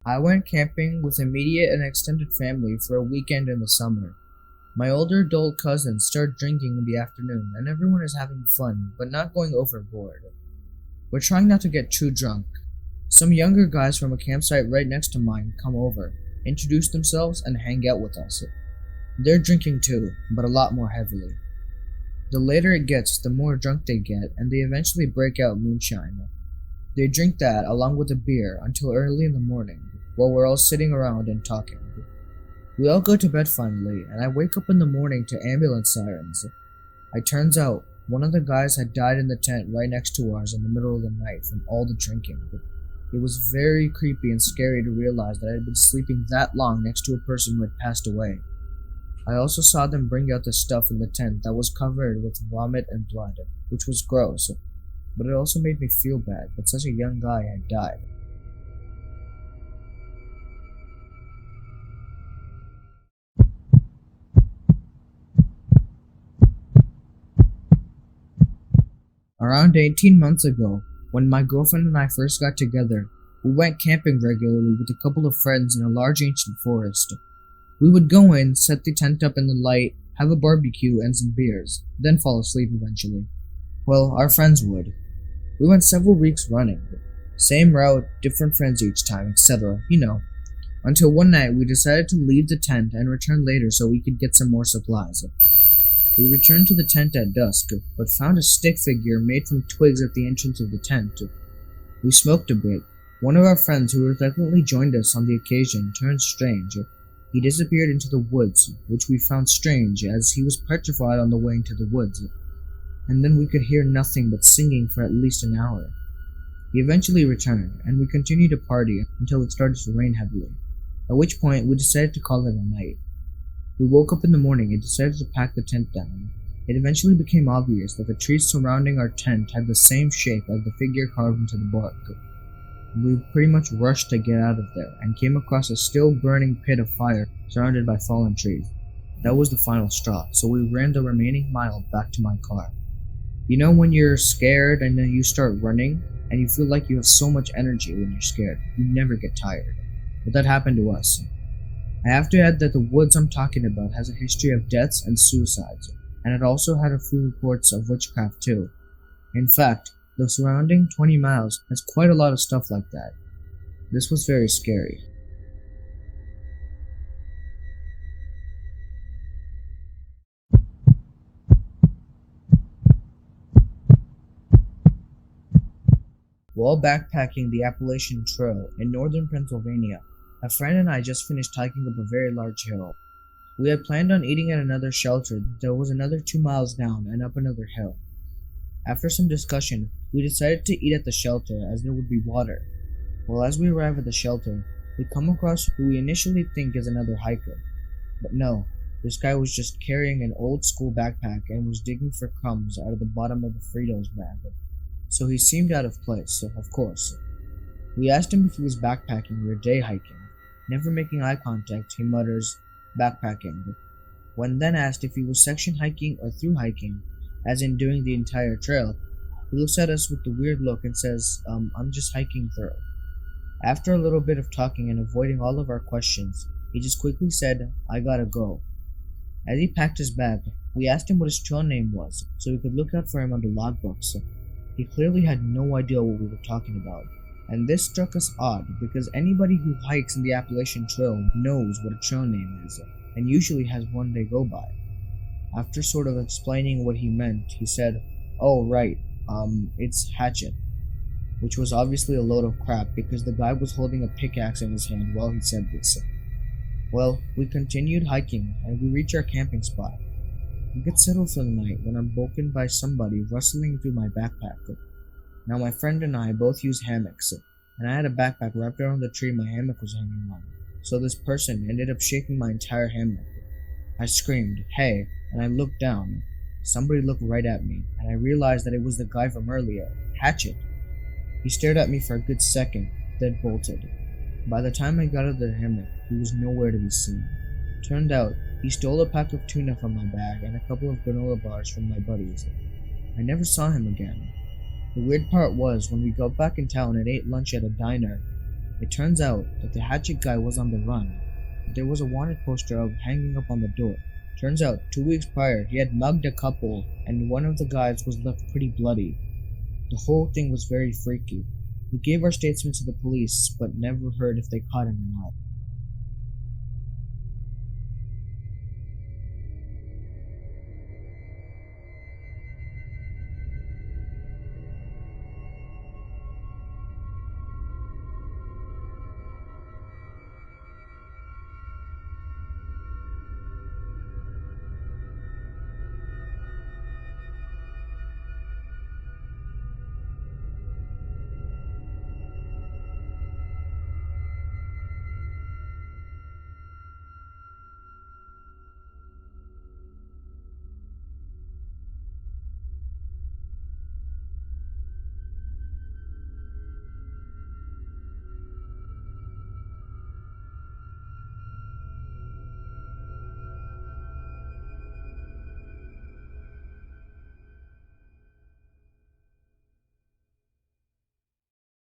I went camping with immediate and extended family for a weekend in the summer. My older adult cousins start drinking in the afternoon, and everyone is having fun, but not going overboard. We're trying not to get too drunk. Some younger guys from a campsite right next to mine come over, introduce themselves, and hang out with us. They're drinking too, but a lot more heavily. The later it gets, the more drunk they get, and they eventually break out moonshine. They drink that along with a beer until early in the morning, while we're all sitting around and talking. We all go to bed finally, and I wake up in the morning to ambulance sirens. It turns out, one of the guys had died in the tent right next to ours in the middle of the night from all the drinking. It was very creepy and scary to realize that I had been sleeping that long next to a person who had passed away. I also saw them bring out the stuff in the tent that was covered with vomit and blood, which was gross, but it also made me feel bad that such a young guy had died. Around 18 months ago, when my girlfriend and I first got together, we went camping regularly with a couple of friends in a large ancient forest. We would go in, set the tent up in the light, have a barbecue and some beers, then fall asleep eventually. Well, our friends would. We went several weeks running. Same route, different friends each time, etc. Until one night we decided to leave the tent and return later so we could get some more supplies. We returned to the tent at dusk, but found a stick figure made from twigs at the entrance of the tent. We smoked a bit. One of our friends who reluctantly joined us on the occasion turned strange. He disappeared into the woods, which we found strange as he was petrified on the way into the woods. And then we could hear nothing but singing for at least an hour. He eventually returned, and we continued to party until it started to rain heavily, at which point we decided to call it a night. We woke up in the morning and decided to pack the tent down. It eventually became obvious that the trees surrounding our tent had the same shape as the figure carved into the bark. We pretty much rushed to get out of there and came across a still burning pit of fire surrounded by fallen trees. That was the final straw, so we ran the remaining mile back to my car. You know when you're scared and then you start running and you feel like you have so much energy when you're scared, you never get tired. But that happened to us. I have to add that the woods I'm talking about has a history of deaths and suicides, and it also had a few reports of witchcraft too. In fact, the surrounding 20 miles has quite a lot of stuff like that. This was very scary. While backpacking the Appalachian Trail in northern Pennsylvania, a friend and I just finished hiking up a very large hill. We had planned on eating at another shelter that was another 2 miles down and up another hill. After some discussion, we decided to eat at the shelter as there would be water. Well, as we arrive at the shelter, we come across who we initially think is another hiker. But no, this guy was just carrying an old school backpack and was digging for crumbs out of the bottom of a Fritos bag. So he seemed out of place, of course. We asked him if he was backpacking or day hiking. Never making eye contact, he mutters, "Backpacking." When then asked if he was section hiking or through hiking, as in doing the entire trail, he looks at us with the weird look and says, I'm just hiking through. After a little bit of talking and avoiding all of our questions, he just quickly said, "I gotta go." As he packed his bag, we asked him what his trail name was, so we could look out for him on the logbooks. He clearly had no idea what we were talking about. And this struck us odd because anybody who hikes in the Appalachian Trail knows what a trail name is, and usually has one they go by. After sort of explaining what he meant, he said, "Oh right, it's Hatchet," which was obviously a load of crap because the guy was holding a pickaxe in his hand while he said this. Well, we continued hiking and we reach our camping spot. We get settled for the night when I'm woken by somebody rustling through my backpack. Now my friend and I both use hammocks, and I had a backpack wrapped around the tree my hammock was hanging on, so this person ended up shaking my entire hammock. I screamed, "Hey," and I looked down. Somebody looked right at me, and I realized that it was the guy from earlier, Hatchet. He stared at me for a good second, then bolted. By the time I got out of the hammock, he was nowhere to be seen. Turned out, he stole a pack of tuna from my bag and a couple of granola bars from my buddies. I never saw him again. The weird part was, when we got back in town and ate lunch at a diner, It turns out that the hatchet guy was on the run. There was a wanted poster of hanging up on the door. Turns out, 2 weeks prior, he had mugged a couple, and one of the guys was left pretty bloody. The whole thing was very freaky. We gave our statements to the police, but never heard if they caught him or not.